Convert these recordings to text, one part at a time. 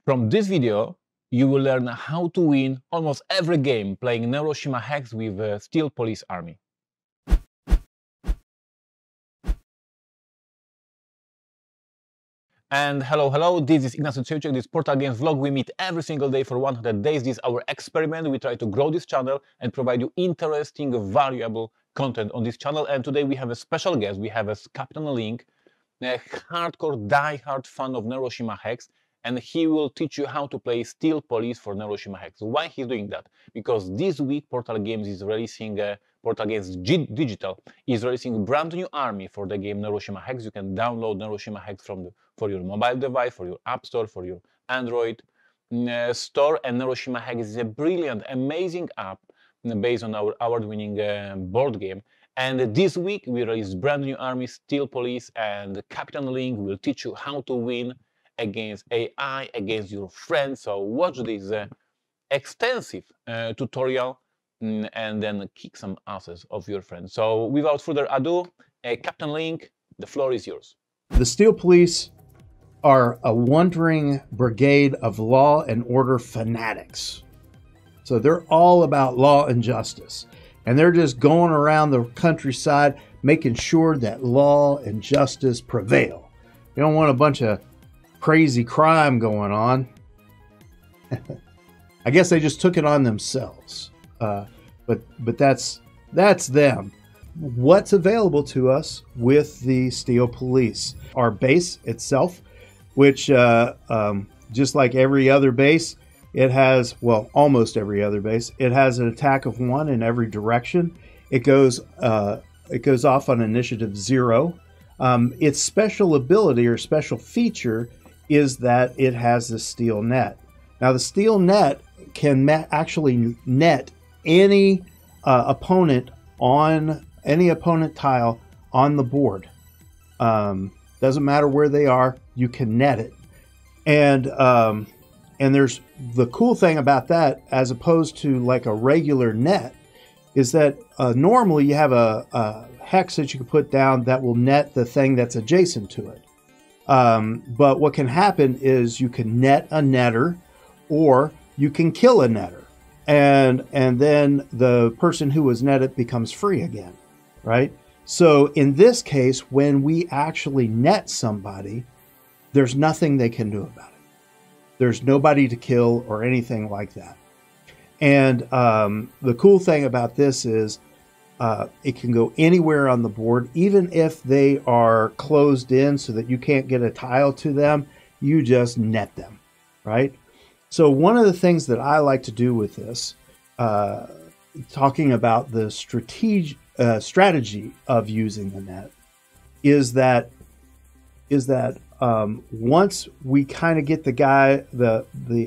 From this video, you will learn how to win almost every game playing Neuroshima Hex with a Steel Police army. And hello, this is Ignacy Cejczyk, this Portal Games vlog. We meet every single day for 100 days. This is our experiment. We try to grow this channel and provide you interesting, valuable content on this channel. And today we have a special guest. We have a Captain Link, a hardcore, die-hard fan of Neuroshima Hex, and he will teach you how to play Steel Police for Neuroshima Hex. Why he's doing that? Because this week Portal Games is releasing, Portal Games Digital is releasing a brand new army for the game Neuroshima Hex. You can download Neuroshima Hex for your mobile device, for your App Store, for your Android store. And Neuroshima Hex is a brilliant, amazing app based on our award-winning board game. And this week we release brand new army, Steel Police, and Captain Link will teach you how to win against AI, against your friends. So watch this extensive tutorial and then kick some asses of your friends. So without further ado, Captain Link, the floor is yours. The Steel Police are a wandering brigade of law and order fanatics. So they're all about law and justice. And they're just going around the countryside making sure that law and justice prevail. They don't want a bunch of crazy crime going on. I guess they just took it on themselves. But that's them. What's available to us with the Steel Police? Our base itself, which just like every other base, it has, well, almost every other base, it has an attack of 1 in every direction. It goes off on initiative 0. Its special ability or special feature is that it has the steel net. Now, the steel net can actually net any opponent on any opponent tile on the board. Doesn't matter where they are, you can net it. And there's the cool thing about that, as opposed to like a regular net, is that normally you have a hex that you can put down that will net the thing that's adjacent to it. But what can happen is you can net a netter, or you can kill a netter, and then the person who was netted becomes free again, right? So in this case, when we actually net somebody, there's nothing they can do about it. There's nobody to kill or anything like that. And the cool thing about this is it can go anywhere on the board, even if they are closed in so that you can't get a tile to them, you just net them, right? So one of the things that I like to do with this, talking about the strategy of using the net, is that once we kind of get the guy,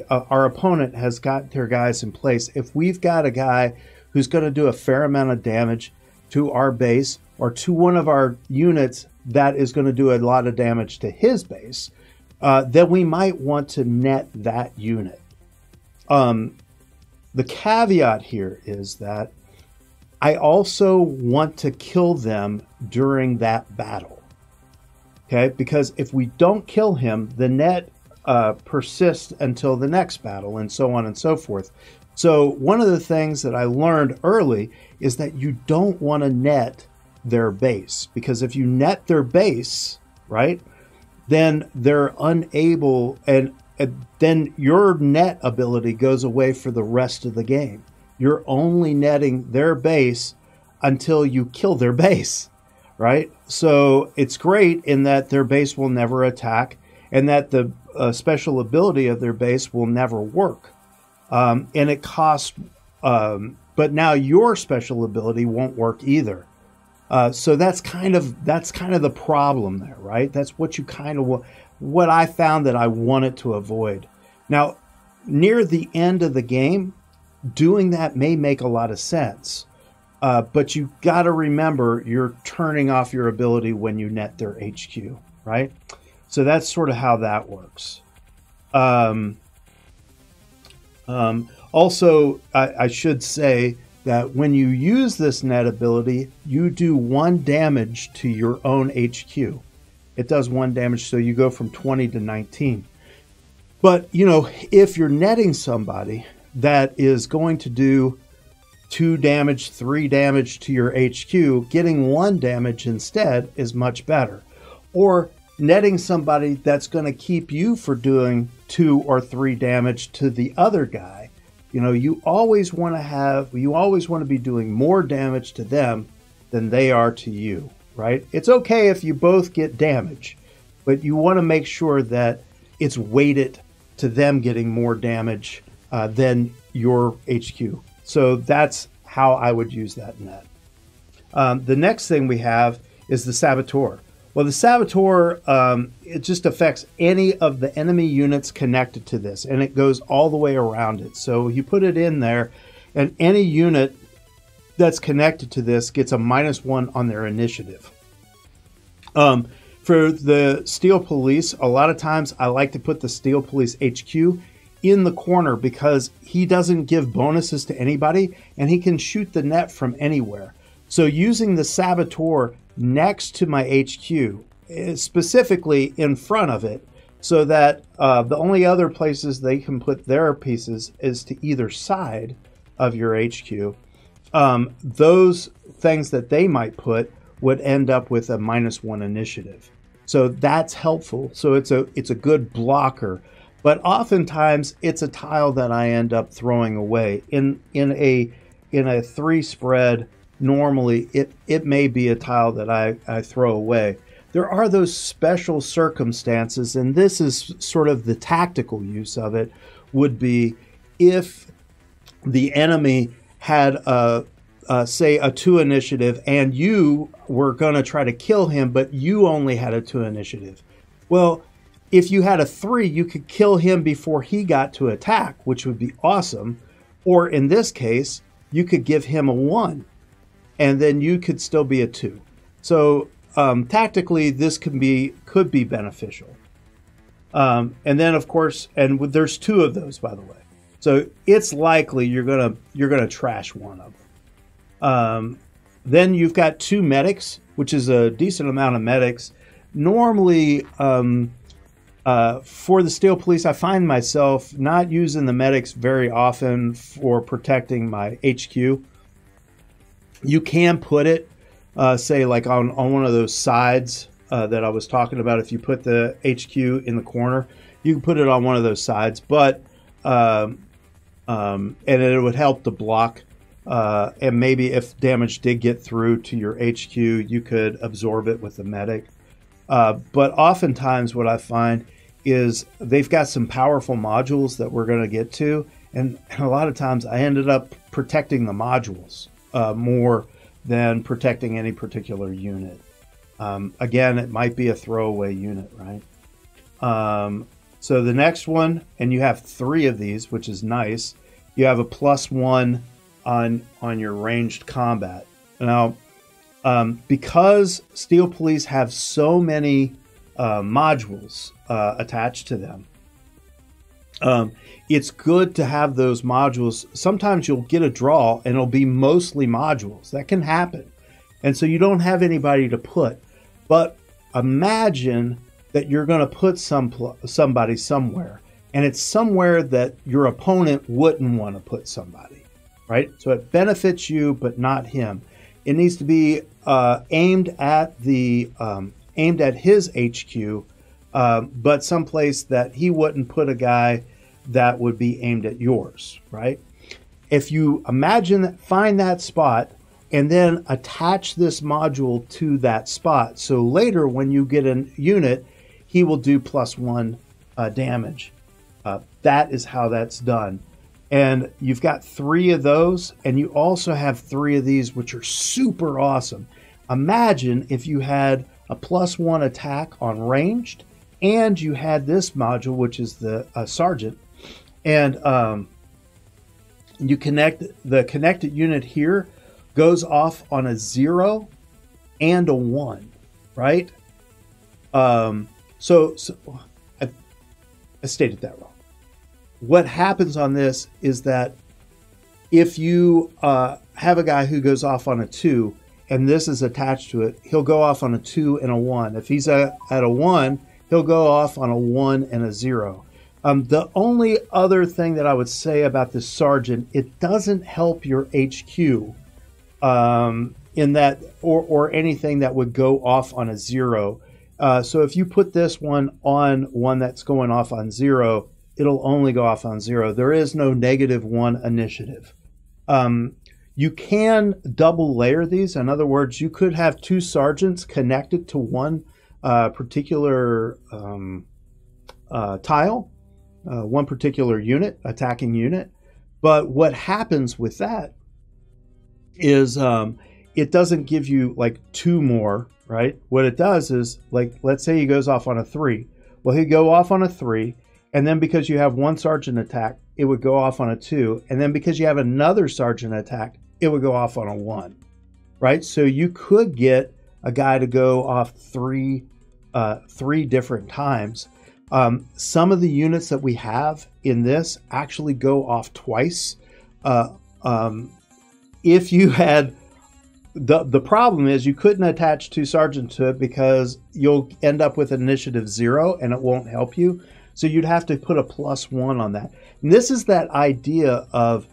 our opponent has got their guys in place. If we've got a guy who's going to do a fair amount of damage to our base or to one of our units that is going to do a lot of damage to his base, then we might want to net that unit. The caveat here is that I also want to kill them during that battle. Okay, because if we don't kill him, the net persists until the next battle, and so on and so forth. So one of the things that I learned early is that you don't want to net their base, because if you net their base, right, then they're unable, and then your net ability goes away for the rest of the game. You're only netting their base until you kill their base. Right? So it's great in that their base will never attack, and that the special ability of their base will never work. And it costs, but now your special ability won't work either. So that's kind of the problem there, right? That's what you kind of, what I found that I wanted to avoid. Now, near the end of the game, doing that may make a lot of sense. But you got to remember you're turning off your ability when you net their HQ, right? So that's sort of how that works. Also, I should say that when you use this net ability, you do 1 damage to your own HQ. It does 1 damage, so you go from 20 to 19. But, you know, if you're netting somebody that is going to do 2 damage, 3 damage to your HQ, getting 1 damage instead is much better. Or netting somebody that's going to keep you for doing 2 or 3 damage to the other guy. You know, you always want to be doing more damage to them than they are to you, right? It's okay if you both get damage, but you want to make sure that it's weighted to them getting more damage than your HQ. So that's how I would use that net. The next thing we have is the Saboteur. Well, the Saboteur, it just affects any of the enemy units connected to this, and it goes all the way around it. So you put it in there, and any unit that's connected to this gets a -1 on their initiative. For the Steel Police, a lot of times I like to put the Steel Police HQ in the corner because he doesn't give bonuses to anybody, and he can shoot the net from anywhere. So using the Saboteur next to my HQ, specifically in front of it, so that the only other places they can put their pieces is to either side of your HQ. Those things that they might put would end up with a -1 initiative. So that's helpful. So it's a good blocker. But oftentimes it's a tile that I end up throwing away. In a 3 spread, normally it may be a tile that I throw away. There are those special circumstances, and this is sort of the tactical use of it, would be if the enemy had say a 2 initiative and you were going to try to kill him, but you only had a 2 initiative. Well, if you had a 3, you could kill him before he got to attack, which would be awesome. Or in this case, you could give him a 1, and then you could still be a 2. So tactically, this could be beneficial. And then, of course, and there's 2 of those, by the way. So it's likely you're gonna trash one of them. Then you've got 2 medics, which is a decent amount of medics. Normally, for the Steel Police, I find myself not using the medics very often for protecting my HQ. You can put it, say, like on one of those sides that I was talking about. If you put the HQ in the corner, you can put it on one of those sides, but and it would help to block. And maybe if damage did get through to your HQ, you could absorb it with the medic. But oftentimes what I find is they've got some powerful modules that we're going to get to. And a lot of times I ended up protecting the modules more than protecting any particular unit. Again, it might be a throwaway unit, right? So the next one, and you have 3 of these, which is nice. You have a +1 on your ranged combat. Now, because Steel Police have so many modules attached to them, it's good to have those modules. Sometimes you'll get a draw and it'll be mostly modules. That can happen. And so you don't have anybody to put. But imagine that you're going to put somebody somewhere, and it's somewhere that your opponent wouldn't want to put somebody, right? So it benefits you, but not him. It needs to be aimed at his HQ, but someplace that he wouldn't put a guy that would be aimed at yours, right? If you find that spot and then attach this module to that spot, so later when you get a unit, he will do +1 damage. That is how that's done. And you've got 3 of those, and you also have 3 of these, which are super awesome. Imagine if you had a +1 attack on ranged, and you had this module, which is the sergeant, and you connect the connected unit here goes off on a 0 and a 1, right? So I stated that wrong. What happens on this is that if you have a guy who goes off on a 2 and this is attached to it, he'll go off on a 2 and a 1. If he's at a 1, he'll go off on a 1 and a 0. The only other thing that I would say about this sergeant, it doesn't help your HQ in that, or anything that would go off on a 0. So if you put this one on one that's going off on 0, it'll only go off on 0. There is no -1 initiative. You can double layer these. In other words, you could have 2 sergeants connected to one particular tile, one particular unit, attacking unit. But what happens with that is it doesn't give you like 2 more, right? What it does is, like, let's say he goes off on a 3. Well, he'd go off on a 3, and then because you have 1 sergeant attack, it would go off on a 2, and then because you have another sergeant attack, it would go off on a 1, right? So you could get a guy to go off 3 different times. Some of the units that we have in this actually go off twice. If you had the problem is you couldn't attach 2 sergeants to it because you'll end up with initiative 0 and it won't help you. So you'd have to put a +1 on that. And this is that idea of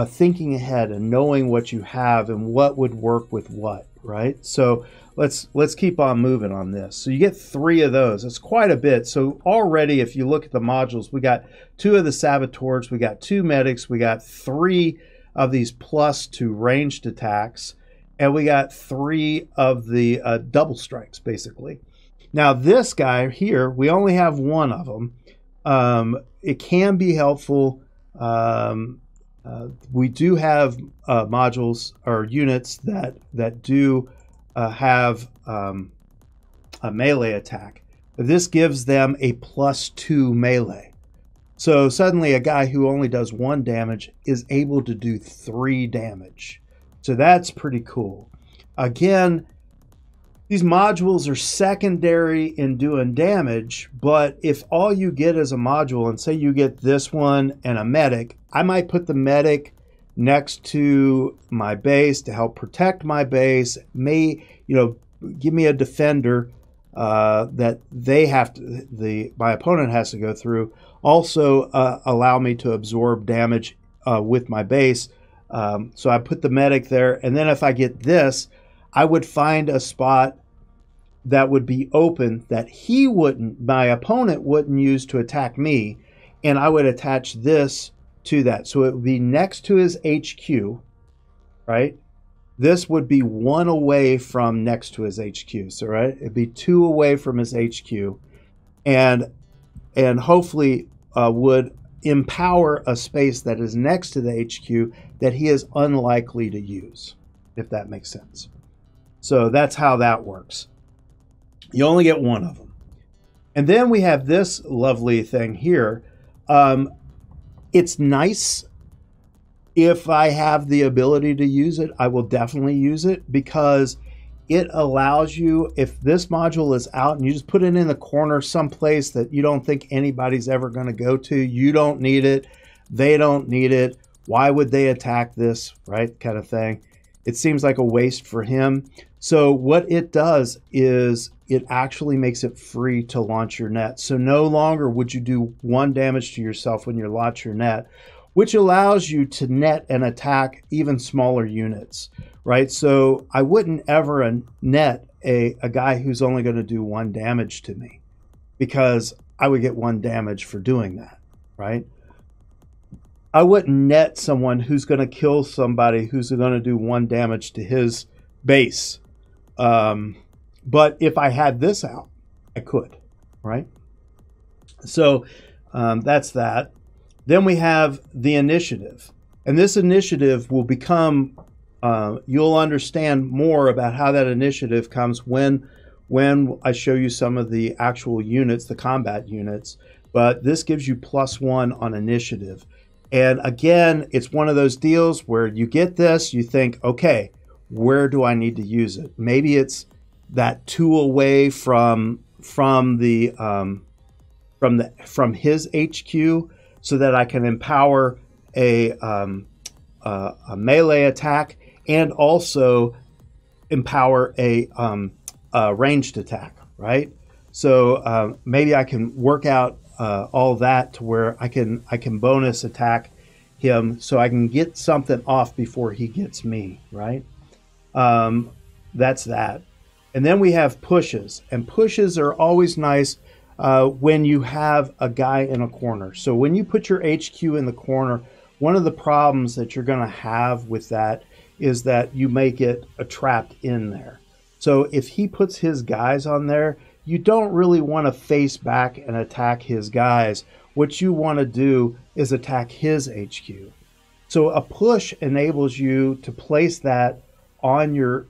thinking ahead and knowing what you have and what would work with what, right? So let's keep on moving on this. So you get 3 of those. It's quite a bit. So already, if you look at the modules, we got 2 of the Saboteurs, we got 2 medics, we got 3 of these +2 ranged attacks, and we got 3 of the double strikes, basically. Now this guy here, we only have 1 of them. It can be helpful. We do have modules or units that do have a melee attack. This gives them a +2 melee. So suddenly a guy who only does 1 damage is able to do 3 damage. So that's pretty cool. Again, these modules are secondary in doing damage, but if all you get is a module, and say you get this one and a medic, I might put the medic next to my base to help protect my base, give me a defender that my opponent has to go through. Also allow me to absorb damage with my base. So I put the medic there, and then if I get this, I would find a spot that would be open that my opponent wouldn't use to attack me, and I would attach this to that. So it would be next to his HQ, right? This would be 1 away from next to his HQ. So, right, it'd be 2 away from his HQ, and hopefully would empower a space that is next to the HQ that he is unlikely to use, if that makes sense. So that's how that works. You only get 1 of them. And then we have this lovely thing here. It's nice. If I have the ability to use it, I will definitely use it, because it allows you, if this module is out and you just put it in the corner someplace that you don't think anybody's ever going to go to, you don't need it, they don't need it, why would they attack this, right, kind of thing. It seems like a waste for him. So what it does is it actually makes it free to launch your net. So no longer would you do 1 damage to yourself when you launch your net, which allows you to net and attack even smaller units, right? So I wouldn't ever net a guy who's only going to do 1 damage to me, because I would get 1 damage for doing that, right? I wouldn't net someone who's going to kill somebody who's going to do 1 damage to his base. But if I had this out, I could, right? So that's that. Then we have the initiative. And this initiative will become, you'll understand more about how that initiative comes when I show you some of the actual units, the combat units. But this gives you +1 on initiative. And again, it's one of those deals where you get this, you think, okay, where do I need to use it? Maybe it's that 2 away from his HQ, so that I can empower a melee attack and also empower a ranged attack, right? So maybe I can work out all that to where I can bonus attack him, so I can get something off before he gets me, right? That's that. And then we have pushes, and pushes are always nice when you have a guy in a corner. So when you put your HQ in the corner, one of the problems that you're going to have with that is that you may get trapped in there. So if he puts his guys on there, you don't really want to face back and attack his guys. What you want to do is attack his HQ. So a push enables you to place that on your,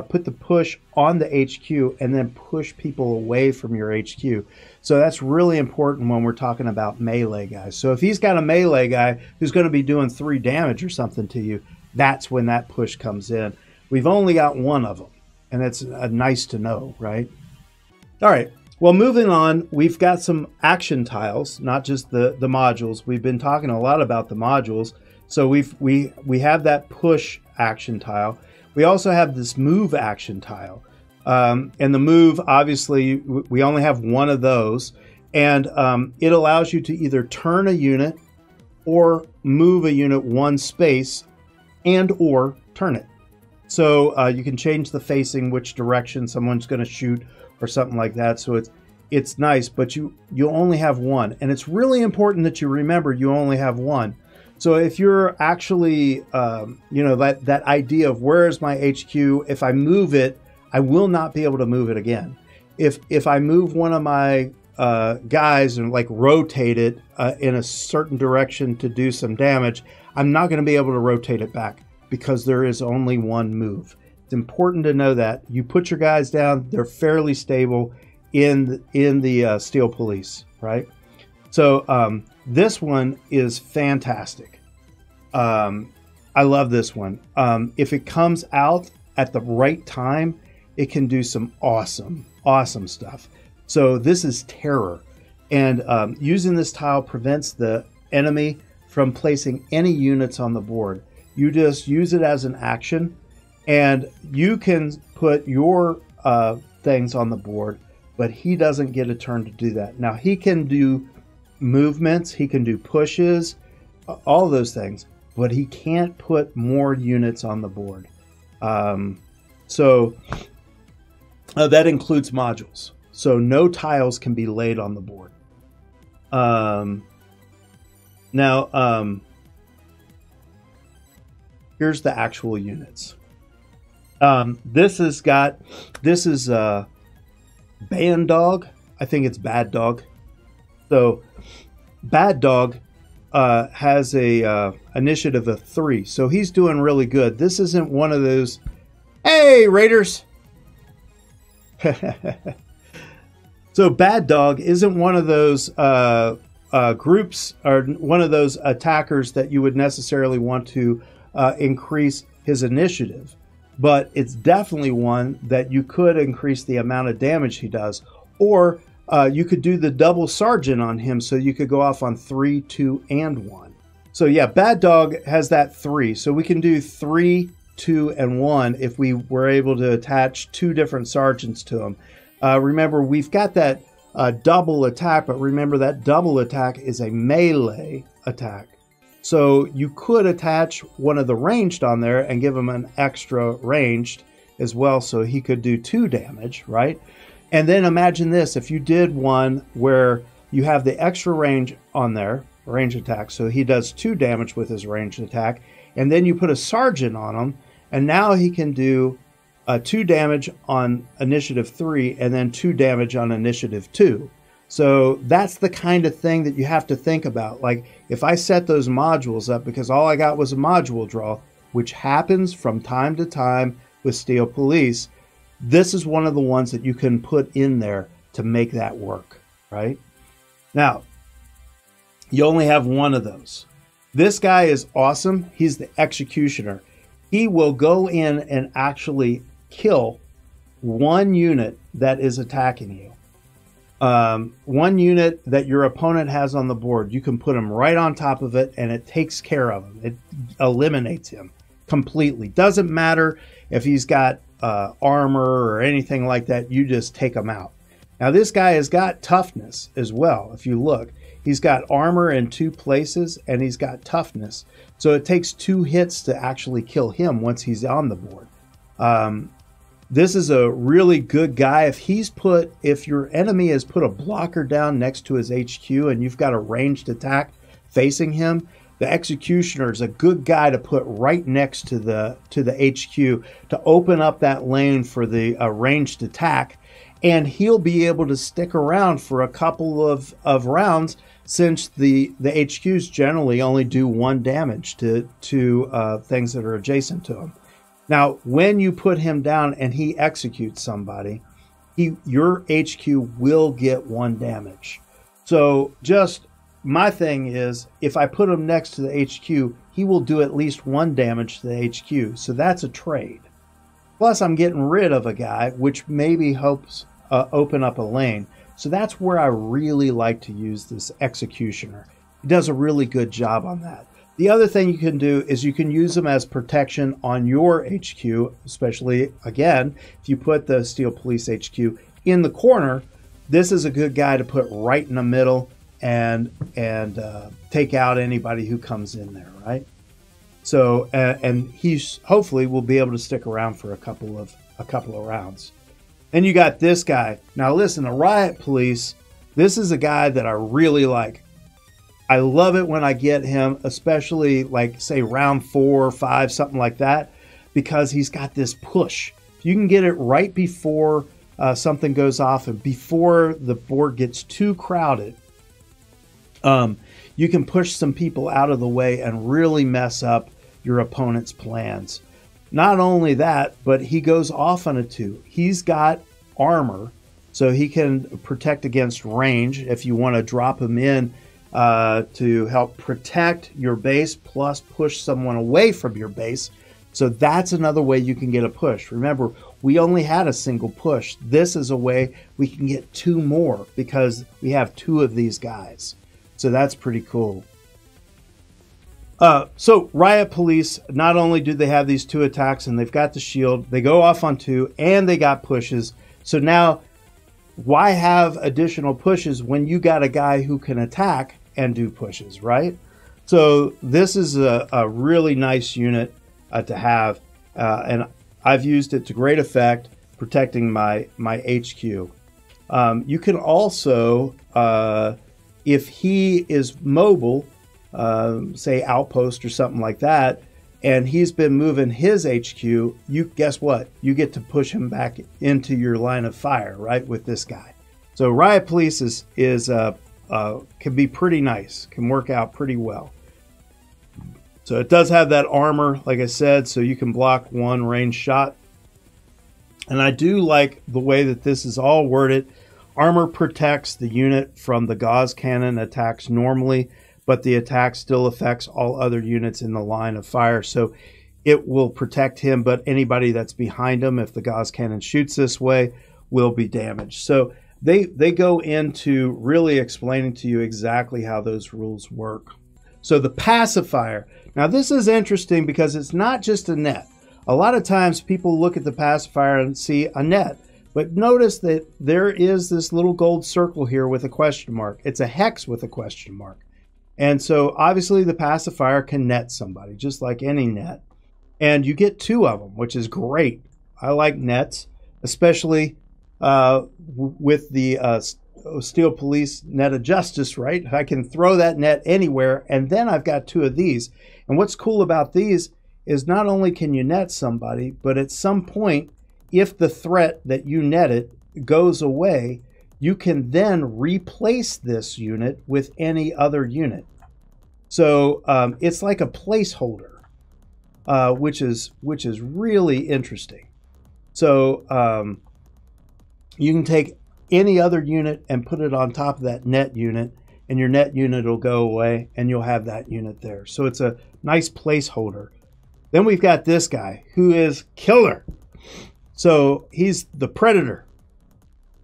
put the push on the HQ and then push people away from your HQ. So that's really important when we're talking about melee guys. So if he's got a melee guy who's going to be doing 3 damage or something to you, that's when that push comes in. We've only got one of them, and it's nice to know, right? All right, well, moving on, we've got some action tiles, not just the modules. We've been talking a lot about the modules. So we have that push action tile. We also have this move action tile. And the move, obviously, we only have one of those. And it allows you to either turn a unit or move a unit 1 space and or turn it. So you can change the facing, which direction someone's going to shoot or something like that. So it's nice, but you only have one. And it's really important that you remember you only have one. So if you're actually, that idea of where is my HQ, if I move it, I will not be able to move it again. If I move one of my guys and like rotate it in a certain direction to do some damage, I'm not going to be able to rotate it back because there is only one move. It's important to know that. You put your guys down, they're fairly stable in the Steel Police, right? So this one is fantastic. I love this one. If it comes out at the right time, it can do some awesome stuff. So this is Terror. And using this tile prevents the enemy from placing any units on the board. You just use it as an action, and you can put your things on the board, but he doesn't get a turn to do that. Now, he can do movements, he can do pushes, all those things, but he can't put more units on the board. So that includes modules. So no tiles can be laid on the board. Now, here's the actual units. This is Band Dog. I think it's Bad Dog. So Bad Dog has a initiative of 3, so he's doing really good. This isn't one of those, hey Raiders. So Bad Dog isn't one of those groups or one of those attackers that you would necessarily want to increase his initiative, but it's definitely one that you could increase the amount of damage he does, or you could do the double sergeant on him, so you could go off on 3, 2, and 1. So yeah, Bad Dog has that 3, so we can do 3, 2, and 1 if we were able to attach 2 different sergeants to him. Remember, we've got that double attack, but remember that double attack is a melee attack. So you could attach one of the ranged on there and give him an extra ranged as well, so he could do 2 damage, right? And then imagine this, if you did one where you have the extra range on there, range attack, so he does 2 damage with his ranged attack, and then you put a sergeant on him, and now he can do 2 damage on initiative 3 and then 2 damage on initiative 2. So that's the kind of thing that you have to think about. Like, if I set those modules up, because all I got was a module draw, which happens from time to time with Steel Police, this is one of the ones that you can put in there to make that work, right? Now, you only have one of those. This guy is awesome. He's the Executioner. He will go in and actually kill one unit that is attacking you. One unit that your opponent has on the board, you can put him right on top of it, and it takes care of him. It eliminates him completely. Doesn't matter if he's got armor or anything like that. You just take him out. Now this guy has got toughness as well. If you look, he's got armor in 2 places and he's got toughness. So it takes 2 hits to actually kill him once he's on the board. This is a really good guy. If your enemy has put a blocker down next to his HQ and you've got a ranged attack facing him, the Executioner is a good guy to put right next to the HQ to open up that lane for the ranged attack, and he'll be able to stick around for a couple of rounds, since the HQs generally only do 1 damage to things that are adjacent to him. Now, when you put him down and he executes somebody, your HQ will get 1 damage. So my thing is, if I put him next to the HQ, he will do at least 1 damage to the HQ. So that's a trade. Plus, I'm getting rid of a guy, which maybe helps open up a lane. So that's where I really like to use this Executioner. He does a really good job on that. The other thing you can do is you can use them as protection on your HQ, especially, again, if you put the Steel Police HQ in the corner. This is a good guy to put right in the middle and take out anybody who comes in there, right? So, and he's hopefully will be able to stick around for a couple of rounds. Then you got this guy. Now listen, the Riot Police, this is a guy that I really like. I love it when I get him, especially like say round 4 or 5, something like that, because he's got this push. If you can get it right before something goes off and before the board gets too crowded, you can push some people out of the way and really mess up your opponent's plans. Not only that, but he goes off on a 2. He's got armor, so he can protect against range if you want to drop him in to help protect your base, plus push someone away from your base. So that's another way you can get a push. Remember, we only had a single push. This is a way we can get 2 more because we have 2 of these guys. So that's pretty cool. So Riot Police, not only do they have these 2 attacks and they've got the shield, they go off on 2 and they got pushes. So now why have additional pushes when you got a guy who can attack and do pushes, right? So this is a really nice unit to have, and I've used it to great effect protecting my HQ. You can also, if he is mobile, say outpost or something like that, and he's been moving his HQ, you guess what? You get to push him back into your line of fire, right, with this guy. So Riot Police can be pretty nice, can work out pretty well. So it does have that armor, like I said, so you can block 1 range shot. And I do like the way that this is all worded. Armor protects the unit from the gauze cannon attacks normally, but the attack still affects all other units in the line of fire. So it will protect him, but anybody that's behind him, if the gauze cannon shoots this way, will be damaged. So they go into really explaining to you exactly how those rules work. So the pacifier. Now this is interesting because it's not just a net. A lot of times people look at the pacifier and see a net, but notice that there is this little gold circle here with a question mark. It's a hex with a question mark. And so obviously the pacifier can net somebody, just like any net. And you get 2 of them, which is great. I like nets, especially with the Steel Police Net of Justice, right? I can throw that net anywhere, and then I've got 2 of these. And what's cool about these is not only can you net somebody, but at some point, if the threat that you netted goes away, you can then replace this unit with any other unit. So it's like a placeholder, which is really interesting. So you can take any other unit and put it on top of that net unit, and your net unit will go away, and you'll have that unit there. So it's a nice placeholder. Then we've got this guy, who is killer. So he's the Predator.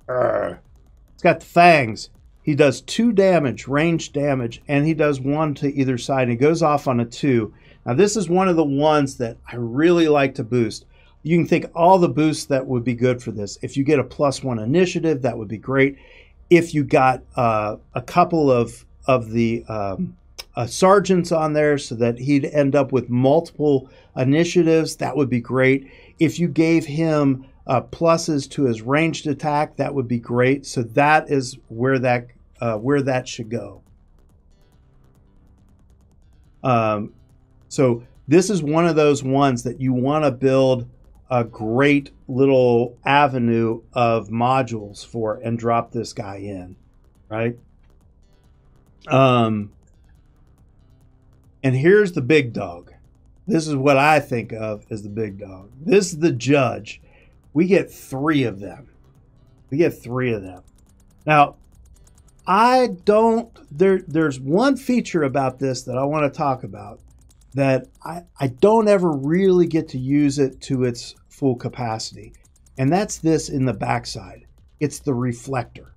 He's got the fangs. He does 2 damage, range damage, and he does 1 to either side. And he goes off on a 2. Now this is one of the ones that I really like to boost. you can think all the boosts that would be good for this. If you get a +1 initiative, that would be great. If you got a couple of the sergeants on there so that he'd end up with multiple initiatives, that would be great. If you gave him pluses to his ranged attack, that would be great. So that is where that should go. So this is one of those ones that you want to build a great little avenue of modules for and drop this guy in, right? And here's the big dog. This is what I think of as the big dog. This is the judge. We get 3 of them. We get 3 of them. Now, there's one feature about this that I want to talk about that I don't ever really get to use it to its full capacity. And that's this in the backside. It's the reflector.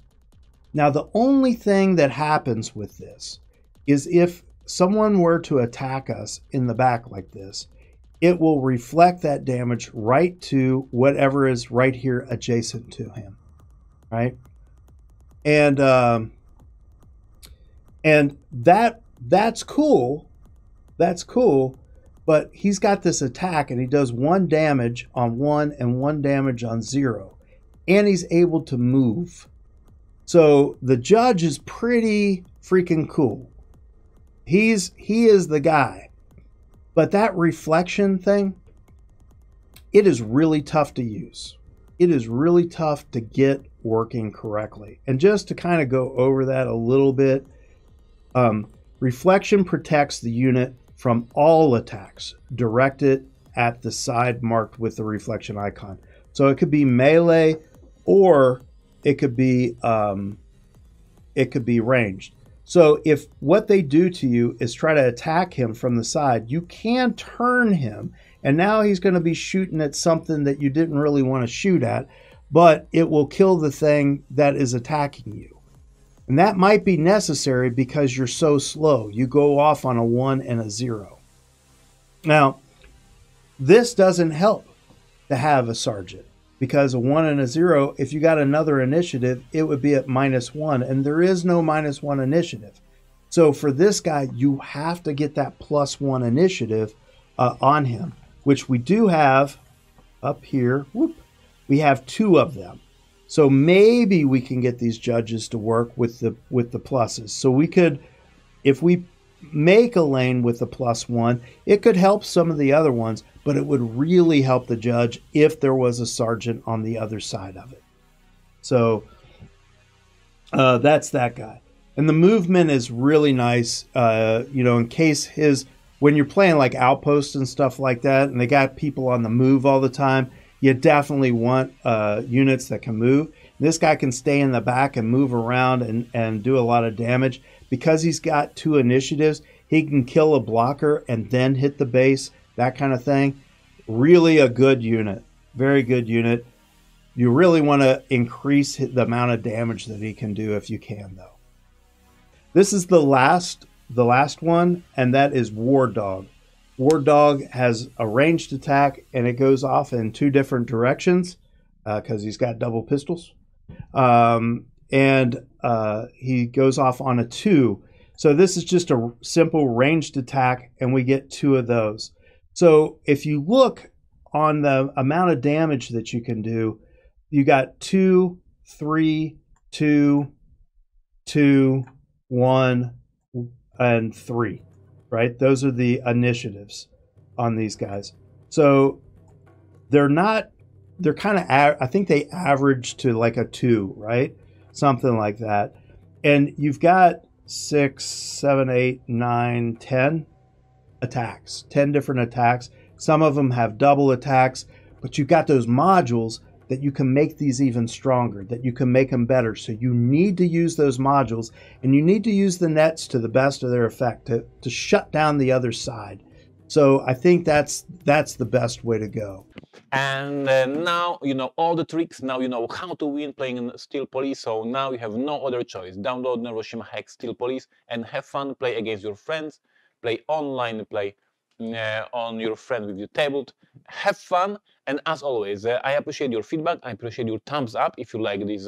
Now, the only thing that happens with this is if someone were to attack us in the back like this, it will reflect that damage right to whatever is right here adjacent to him, right? And that's cool. That's cool, but he's got this attack and he does 1 damage on 1 and 1 damage on 0, and he's able to move. So the judge is pretty freaking cool. He is the guy. But that reflection thing, it is really tough to use. It is really tough to get working correctly. And just to kind of go over that a little bit, reflection protects the unit from all attacks directed at the side marked with the reflection icon. So it could be melee or it could be ranged. So if what they do to you is try to attack him from the side, you can turn him, and now he's going to be shooting at something that you didn't really want to shoot at, but it will kill the thing that is attacking you. And that might be necessary because you're so slow. You go off on a 1 and a 0. Now, this doesn't help to have a sergeant, because a 1 and a 0, if you got another initiative, it would be at -1, and there is no -1 initiative. So for this guy, you have to get that +1 initiative on him, which we do have up here. Whoop, we have 2 of them. So maybe we can get these judges to work with the pluses. So we could, if we make a lane with the +1, it could help some of the other ones, but it would really help the judge if there was a sergeant on the other side of it. So that's that guy. And the movement is really nice, in case when you're playing like outposts and stuff like that, and they got people on the move all the time, you definitely want units that can move. This guy can stay in the back and move around and do a lot of damage. Because he's got 2 initiatives, he can kill a blocker and then hit the base, that kind of thing. Really a good unit. Very good unit. You really want to increase the amount of damage that he can do if you can, though. This is the last one, and that is War Dog. War Dog has a ranged attack, and it goes off in 2 different directions because he's got double pistols. He goes off on a 2. So this is just a simple ranged attack, and we get 2 of those. So if you look on the amount of damage that you can do, you got 2, 3, 2, 2, 1, and 3. Right? Those are the initiatives on these guys. So they're kind of, I think they average to like a 2, right? Something like that. And you've got 6, 7, 8, 9, 10 attacks, 10 different attacks. Some of them have double attacks, but you've got those modules that you can make these even stronger, that you can make them better. So you need to use those modules, and you need to use the nets to the best of their effect to shut down the other side. So I think that's the best way to go. And now you know all the tricks. Now you know how to win playing in Steel Police. So now you have no other choice. Download Neuroshima Hex Steel Police and have fun. Play against your friends. Play online. Play on your friend with your tablet. Have fun, and as always, I appreciate your feedback. I appreciate your thumbs up if you like this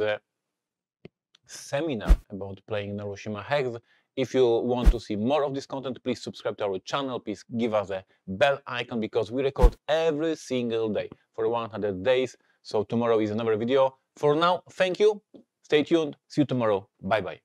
seminar about playing Neuroshima Hex. If you want to see more of this content, please subscribe to our channel. Please give us a bell icon, because we record every single day for 100 days. So tomorrow is another video. For now, thank you. Stay tuned. See you tomorrow. Bye-bye.